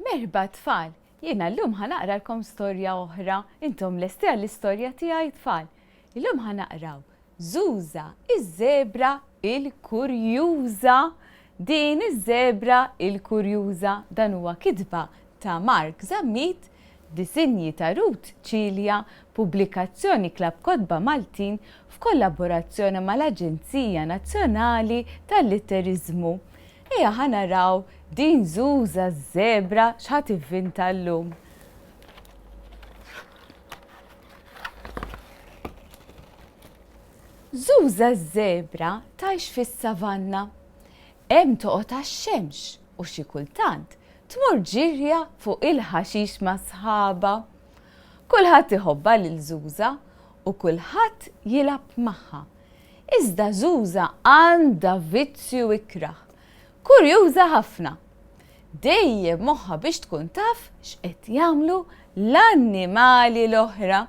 Merħba tfal, jiena llum ħanaqralkom storja oħra, intom lesti għall-istorja tiegħi tfal. Illum ħanaqraw Żuża, ż-Żebra, l-Kurjuża. Din iż-Żebra, l-Kurjuża dan huwa kitba ta' Mark Zammit, disinji ta' Ruth Cilia, pubblikazzjoni Klabb Kotba Maltin f'kollaborazzjoni mal-Aġenzija Nazzjonali tal-Litteriżmu. Ejja ħanaraw din Żuża ż-Żebra x'ħadd ivvinta llum. Żuża ż-Żebra tgħix fis-savanna. Hemm toqgħod għax-xemx u xi kultant tmur ġirja fuq il-ħaxix ma' sħaba. Kulħadd iħobba lil Żuża u kulħadd jilgħab magħha. Iżda Żuża għandha vizzju ikraħ. Kurjuża ħafna. Dejjem moħħha biex tkun taf x'qed jagħmlu l-annimali l-oħra.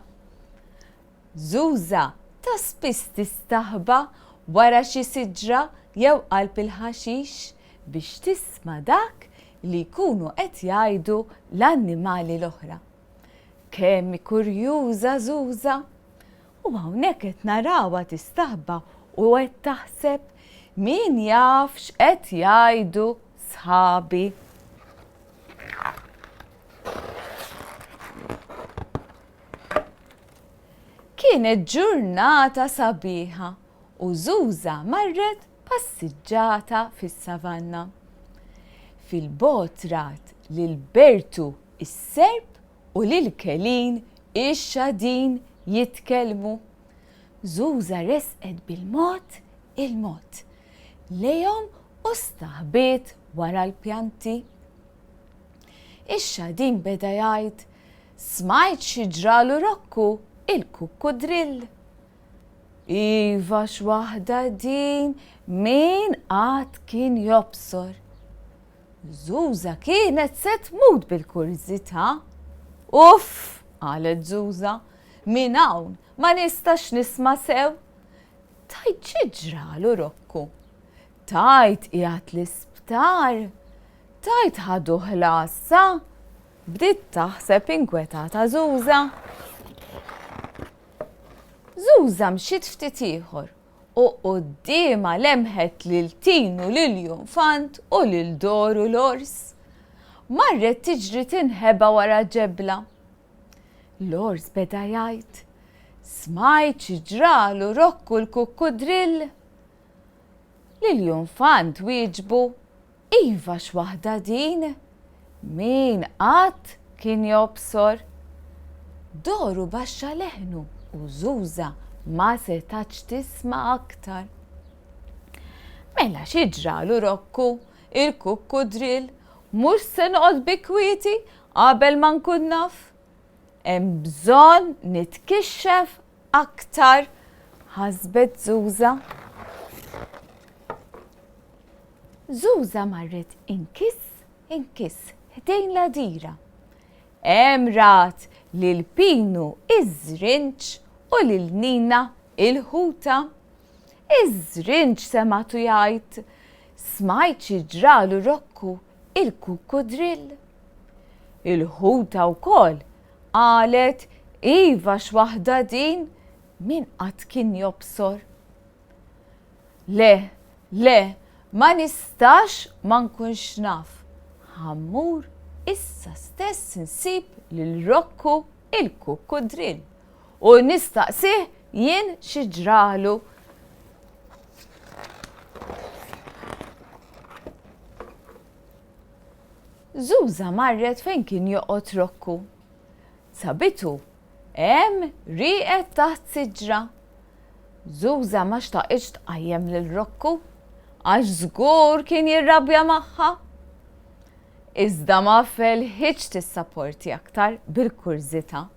Żuża ta' spiss tistaħba wara xi siġra jew qalb il-ħaxix biex tisma' dak li jkunu qed jgħidu l-annimali l-oħra. Kemm kurjuża Żuża! U hawnhekk qed narawha tistaħba u qed taħseb min jaf x'qed jgħidu sħabi. Kienet ġurnata sabiħa u Żuża marret passiġġata fis-savanna. Fil-bogħod rat lil Bertu is-serb u lil Kelin ix-xadin jitkellmu. Żuża resqet bil-mod il-mod lejhom u staħbiet wara l-pjanti. Ix-xadin beda jgħid, smajt xi ġralu Rokku il-kukkudrill. Iva x'waħda din min qatt kien jobsor. Żuża kienet se tmut bil-kurżità. Uff, qalet Żuża, minn hawn ma nistax nisma' sew. Tajt xi ġralu Rokku. Tajt qiegħed l-isptar. Tajt ħadu ħlassa. Bdiet taħseb inkwetata Żuża. Żuża mxiet ftit ieħor u qudiemha lemħet lil Tin u lil Junfant u lil Doru l-ors. Marret tiġri tinħeba wara ġebla. L-ors beda jgħid, smajt xi ġralu Rokku l-kukkudrill. Lil Junfant wieġbu, iva x'waħda din, min qatt kien jobsor. Doru baxxa leħnu u Żuża ma setax tisma' aktar. Mela xi ġralu Rokku il-kukkudrill, mhux se noqgħod bi kwieti qabel ma nkun naf. Hemm bżonn nitkixxef aktar, ħasbet Żuża. Żuża marret inkiss ħdejn l-għadira. Hemm rat lil Pinu iż-żrinċ u lil Nina il-ħuta. Iż-żrinċ sematu jgħid, smajt xi ġralu Rokku il-kukkudrill. Il-ħuta wkoll qalet, iva x'waħda din, min qatt kien jobsor. Le, ma nistax ma nkunx naf. Ħammur issa stess insib lil Rokku il-kukkudrill u nistaqsih jien xi ġralu. Żuża marret fejn kien joqgħod Rokku. Sabitu hemm rieqed taħt siġra. Żuża ma xtaqitx tqajjem lil Rokku għax żgur kien jirrabja magħha. Iżda ma felħitx tissapporti aktar bil-kurżità.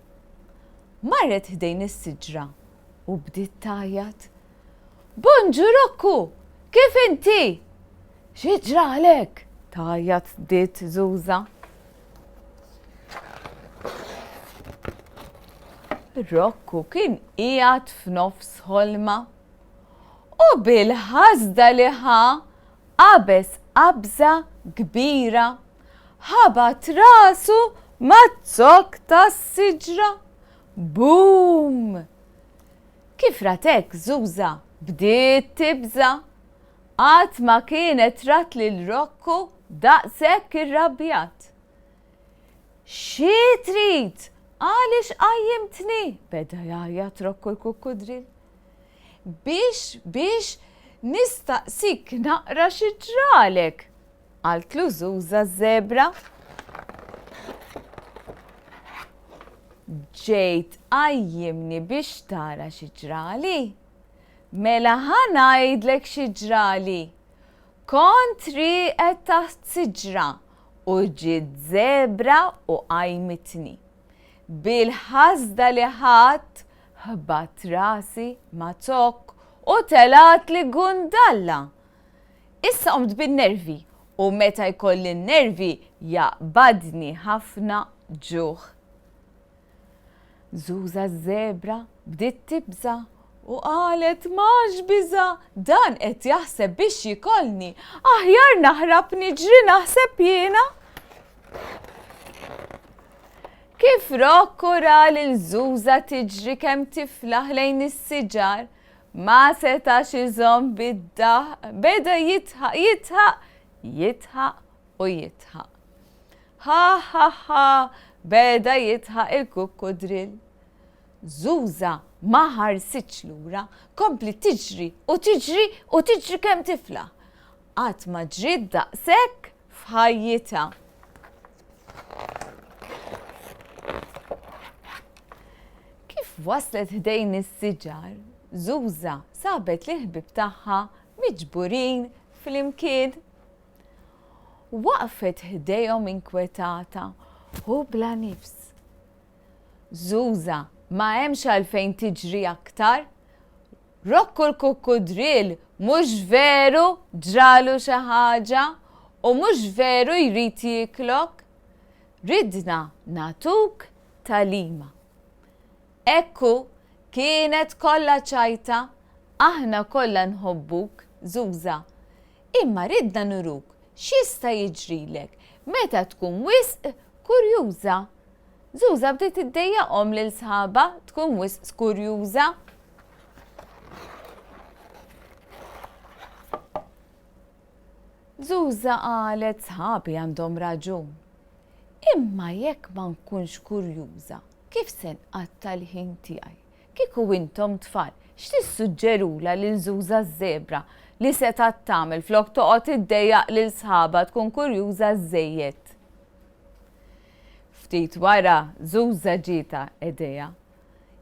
Marret ħdejn is-siġra u bdiet tgħajjat. Bonġu Rokku, kif inti? Xi ġralek? Tgħajjat bdiet Żuża. Rokku kien qiegħed f'nofs ħolma u bil-ħasda li ħa qabeż qabża kbira. ħabat rasu mat-zokk tas-siġra. Boom! Kif ratek Żuża bdiet tibża, qatt ma kienet rat lil Rokku daqshekk irrabjat. Xi trid? Għaliex qajjimtni? Beda jgħajjat Rokku l-kukkudrill. Biex nistaqsik naqra xi ġralek, qaltlu Żuża ż-Żebra. Ġejt qajjimni biex tara xi ġrali? Mela ħa ngħidlek xi ġrali. Kont rieqed taħt siġra u ġiet żebra u qajmitni. Bil-ħasda li ħadd ħabat rasi ma' zokk u telat li gundalla. Issa qomt bin-nervi u meta jkolli n-nervi jaqbadni ħafna ġuħ. Żuża ż-Żebra bdiet tibża u qalet m'għax biża, dan qed jaħseb biex jikolni, aħjar naħrab niġri naħseb jiena. Kif Rokku ra lil Żuża tiġri kemm tiflaħ lejn is-siġar, ma setax iżomm bid-daħ, beda jitħaq u jitħaq. Ha, beda jitħaq il-kukkudrill. Żuża ma ħarsitx lura, kompli tiġri u tiġri kemm tiflaħ. Qatt ma ġriet daqshekk f'ħajjitha. Kif waslet ħdejn is-siġar, Żuża sabet l-ħbieb tagħha miġburin flimkien. Waqfet ħdejhom inkwetata u bla nifs. Żuża ma hemmx għalfejn tiġri aktar? Rokku l-kukkudrill mhux veru ġralu xi ħaġa u mhux veru jrid jiklok? Ridna nagħtuk tagħlima. Ekku kienet kollha ċajta, aħna kollha nħobbuk, Żuża. Imma ridna nuruk x'jista' jiġrilek meta tkun wisq kurjuża. Żuża bdiet iddejjaqhom lil sħabha tkun wisq kurjuża. Żuża qalet sħabi għandhom raġun. Imma jekk ma nkunx kurjuża, kif se nqatta l-ħin tiegħi? Kieku intom tfal, x'tissuġġerula lil Żuża ż-Żebra li setat tagħmel flok toqgħod iddejjaq lil sħabha tkun kurjuża żejjed? Ftit wara Żuża ġieta idea.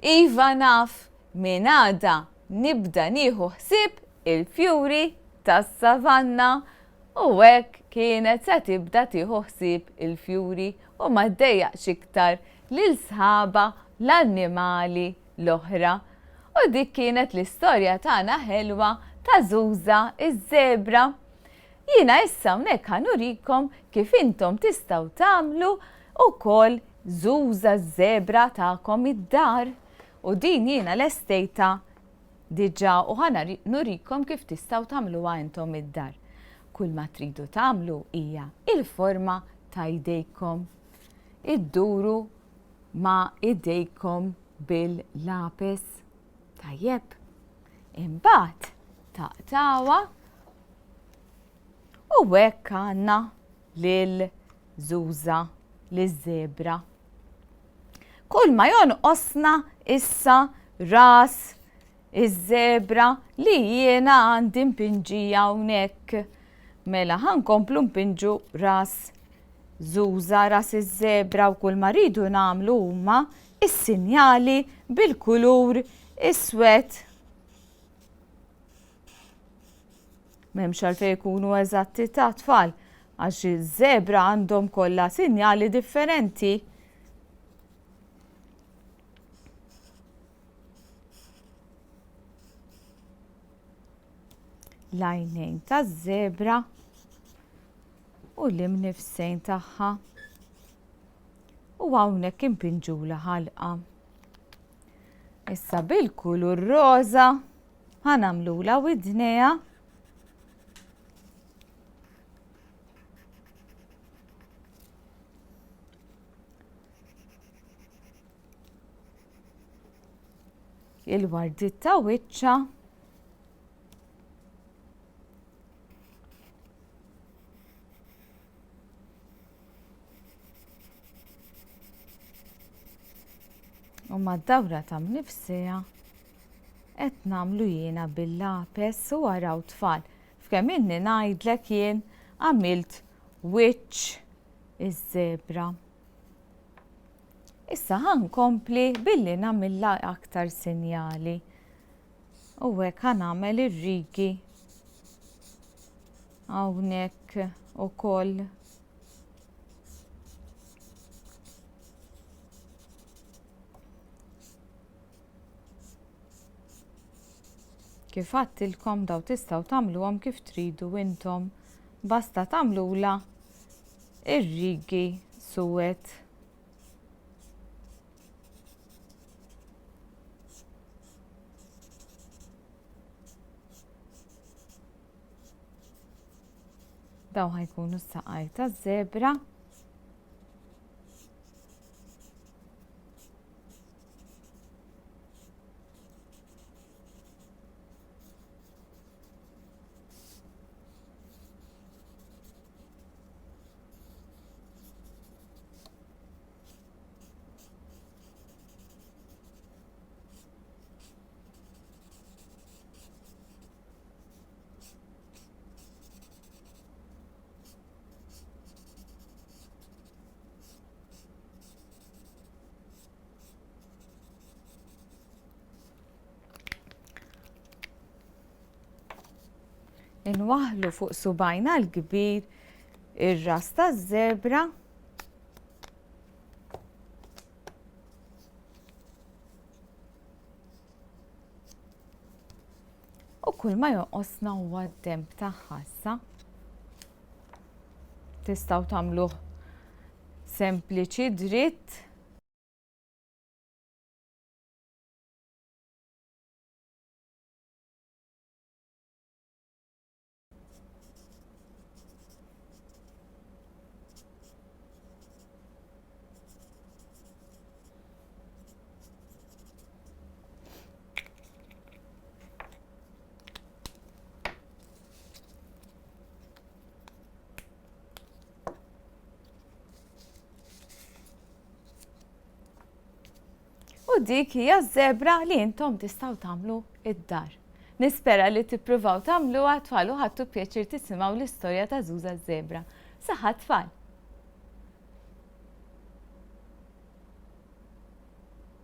Iva naf, minn għada nibda nieħu ħsieb il-fjuri tas-savanna u hekk kienet se tibda tieħu ħsieb il-fjuri u ma ddejjaqx iktar lil sħaba l-annimali l-oħra. U dik kienet l-istorja tagħna ħelwa ta' Żuża ż-Żebra. Jiena issa hawnhekk ħanurikom kif intom tistgħu tagħmlu ukoll Żuża ż-Żebra tagħkom id-dar. U din jiena lestejta diġà u nurikom kif tistgħu tagħmluha intom id-dar. Kull ma tridu tagħmlu hija il-forma ta' jdejkom. Idduru ma' idejkom bil-lapis. Tajjeb. Imbagħad taqtawha u hekk għandna lil Żuża liż-Żebra. Kull ma jonqosna issa ras iż-Żebra li jiena għandi mpinġija hawnhekk. Mela ħankomplu mpinġu ras Żuża, ras iż-Żebra u kull ma rridu nagħmlu huma is-sinjali bil-kulur iswed. M'hemmx għalfejn ikunu eżatti ta' tfal, għax iż-Żebra għandhom kollha sinjali differenti. L-għajnejn taż-Żebra u l-imnifsejn tagħha. U hawnhekk impinġula ħalqa. Issa bil-kulur roża ħanamlula widnejha. il-wardit ta' wiċċa u mad-dawra ta' mnifsija qed nagħmlu jiena bil-lapes u waraw tfal. F'kemm inni ngħidlek jien għamilt wiċċ iż-żebra. Issa ħankompli billi nagħmilha aktar sinjali. U hekk ħanagħmel ir-rigi hawnhekk ukoll. Kif għattilkom daw tistgħu tagħmluhom kif tridu intom, basta tagħmluha ir-rigi suwed. Daw ħajkunu s-saqaj taż-żebra. Inwaħlu fuq subajna l-kbir ir-ras taż-żebra u kull ma jonqosna huwa d-demb tagħha issa. Tistgħu tagħmluh sempliċi dritt. U dik hija ż-żebra li intom tistgħu tagħmlu id-dar. Nispera li tippruvaw tagħmluha tfal u ħadtu pjaċir tisimgħu l-istorja ta' Żuża ż-żebra. Saħħa tfal!